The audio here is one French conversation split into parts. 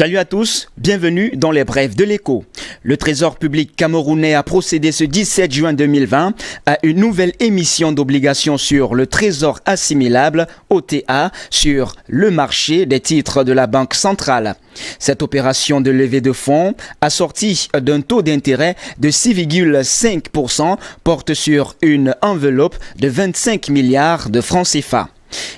Salut à tous, bienvenue dans les brèves de l'écho. Le Trésor public camerounais a procédé ce 17 juin 2020 à une nouvelle émission d'obligations sur le Trésor assimilable, OTA, sur le marché des titres de la Banque centrale. Cette opération de levée de fonds, assortie d'un taux d'intérêt de 6,5%, porte sur une enveloppe de 25 milliards de francs CFA.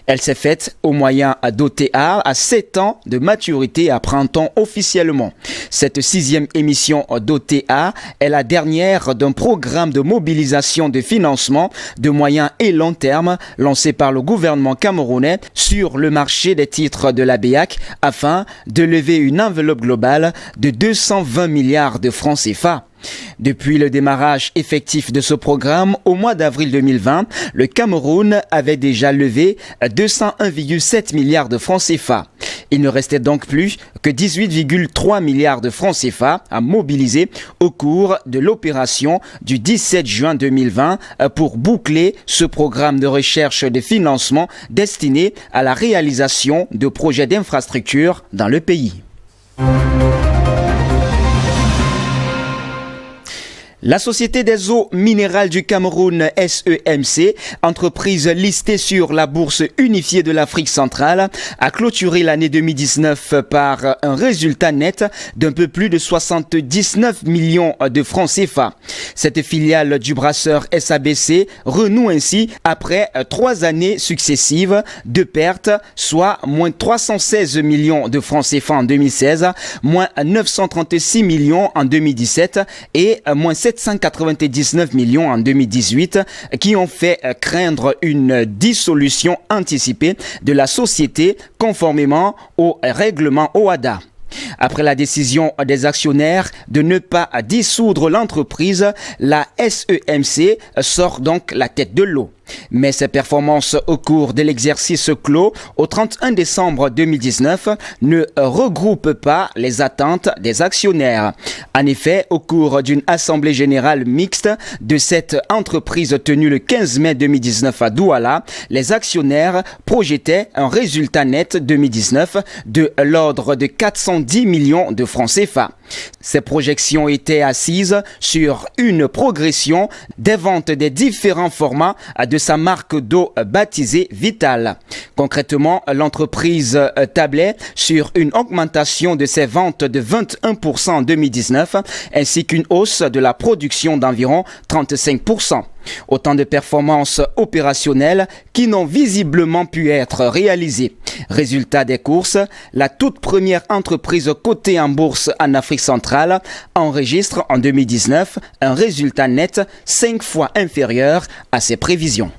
Elle s'est faite au moyen d'OTA à 7 ans de maturité à printemps officiellement. Cette 6e émission d'OTA est la dernière d'un programme de mobilisation de financement de moyen et long terme lancé par le gouvernement camerounais sur le marché des titres de la BEAC afin de lever une enveloppe globale de 220 milliards de francs CFA. Depuis le démarrage effectif de ce programme au mois d'avril 2020, le Cameroun avait déjà levé 201,7 milliards de francs CFA. Il ne restait donc plus que 18,3 milliards de francs CFA à mobiliser au cours de l'opération du 17 juin 2020 pour boucler ce programme de recherche de financement destiné à la réalisation de projets d'infrastructure dans le pays. La Société des eaux minérales du Cameroun, SEMC, entreprise listée sur la bourse unifiée de l'Afrique centrale, a clôturé l'année 2019 par un résultat net d'un peu plus de 79 millions de francs CFA. Cette filiale du brasseur SABC renoue ainsi après 3 années successives de pertes, soit moins 316 millions de francs CFA en 2016, moins 936 millions en 2017 et moins 799 millions en 2018 qui ont fait craindre une dissolution anticipée de la société conformément au règlement OHADA. Après la décision des actionnaires de ne pas dissoudre l'entreprise, la SEMC sort donc la tête de l'eau. Mais ses performances au cours de l'exercice clos au 31 décembre 2019 ne regroupent pas les attentes des actionnaires. En effet, au cours d'une assemblée générale mixte de cette entreprise tenue le 15 mai 2019 à Douala, les actionnaires projetaient un résultat net 2019 de l'ordre de 410 millions de francs CFA. Ces projections étaient assises sur une progression des ventes des différents formats de sa marque d'eau baptisée Vital. Concrètement, l'entreprise tablait sur une augmentation de ses ventes de 21% en 2019 ainsi qu'une hausse de la production d'environ 35%. Autant de performances opérationnelles qui n'ont visiblement pu être réalisées. Résultat des courses, la toute première entreprise cotée en bourse en Afrique centrale enregistre en 2019 un résultat net 5 fois inférieur à ses prévisions.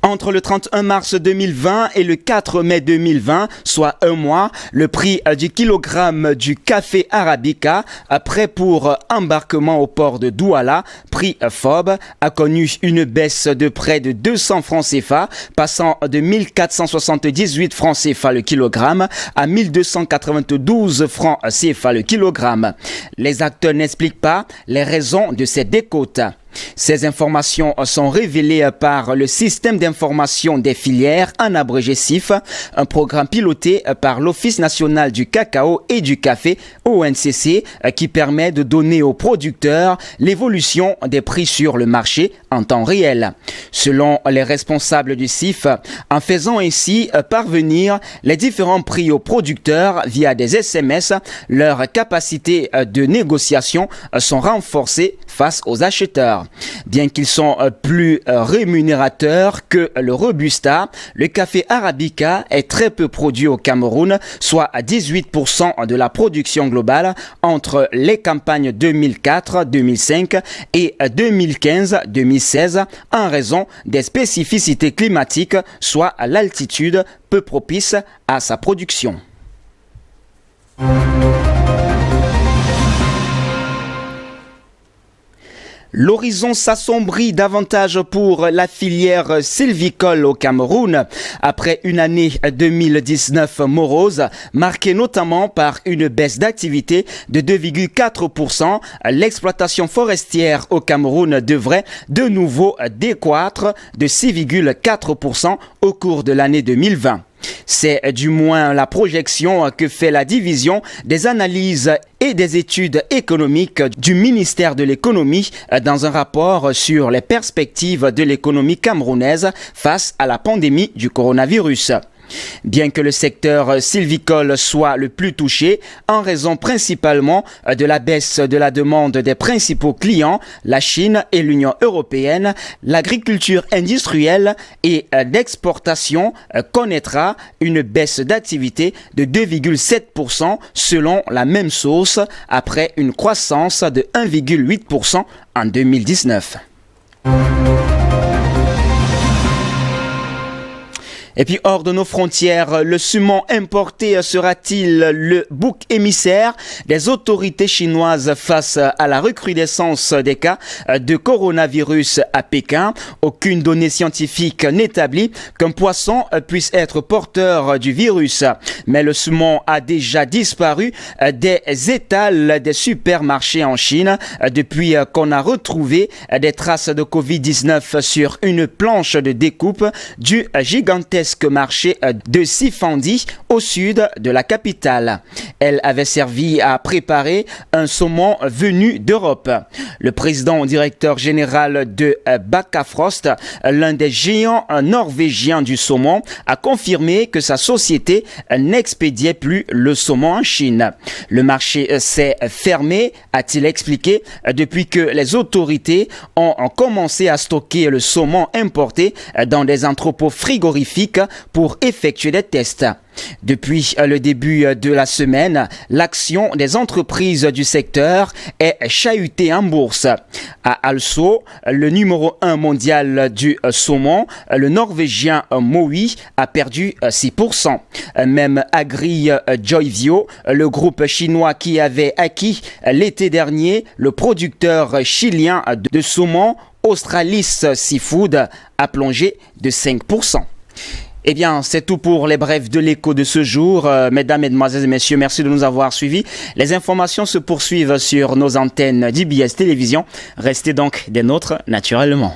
Entre le 31 mars 2020 et le 4 mai 2020, soit un mois, le prix du kilogramme du café Arabica, prêt pour embarquement au port de Douala, prix FOB, a connu une baisse de près de 200 francs CFA, passant de 1478 francs CFA le kilogramme à 1292 francs CFA le kilogramme. Les acteurs n'expliquent pas les raisons de ces décotes. Ces informations sont révélées par le système d'information des filières, en abrégé CIF, un programme piloté par l'Office national du cacao et du café, ONCC, qui permet de donner aux producteurs l'évolution des prix sur le marché en temps réel. Selon les responsables du CIF, en faisant ainsi parvenir les différents prix aux producteurs via des SMS, leurs capacités de négociation sont renforcées face aux acheteurs. Bien qu'ils sont plus rémunérateurs que le Robusta, le café Arabica est très peu produit au Cameroun, soit à 18% de la production globale entre les campagnes 2004-2005 et 2015-2016 en raison des spécificités climatiques, soit à l'altitude peu propice à sa production. L'horizon s'assombrit davantage pour la filière sylvicole au Cameroun après une année 2019 morose, marquée notamment par une baisse d'activité de 2,4%. L'exploitation forestière au Cameroun devrait de nouveau décroître de 6,4% au cours de l'année 2020. C'est du moins la projection que fait la division des analyses et des études économiques du ministère de l'économie dans un rapport sur les perspectives de l'économie camerounaise face à la pandémie du coronavirus. Bien que le secteur sylvicole soit le plus touché, en raison principalement de la baisse de la demande des principaux clients, la Chine et l'Union européenne, l'agriculture industrielle et d'exportation connaîtra une baisse d'activité de 2,7% selon la même source, après une croissance de 1,8% en 2019. Et puis hors de nos frontières, le saumon importé sera-t-il le bouc émissaire des autorités chinoises face à la recrudescence des cas de coronavirus à Pékin? Aucune donnée scientifique n'établit qu'un poisson puisse être porteur du virus. Mais le saumon a déjà disparu des étals des supermarchés en Chine depuis qu'on a retrouvé des traces de Covid-19 sur une planche de découpe du gigantesque marché de Sifandi au sud de la capitale. Elle avait servi à préparer un saumon venu d'Europe. Le président directeur général de Bakkafrost, l'un des géants norvégiens du saumon, a confirmé que sa société n'expédiait plus le saumon en Chine. Le marché s'est fermé, a-t-il expliqué, depuis que les autorités ont commencé à stocker le saumon importé dans des entrepôts frigorifiques pour effectuer des tests. Depuis le début de la semaine, l'action des entreprises du secteur est chahutée en bourse. À Also, le numéro 1 mondial du saumon, le norvégien Mowi, a perdu 6%. Même Agri Joyvio, le groupe chinois qui avait acquis l'été dernier le producteur chilien de saumon Australis Seafood, a plongé de 5%. Eh bien, c'est tout pour les brefs de l'écho de ce jour. Mesdames, Mesdemoiselles et Messieurs, merci de nous avoir suivis. Les informations se poursuivent sur nos antennes d'IBS Télévision. Restez donc des nôtres naturellement.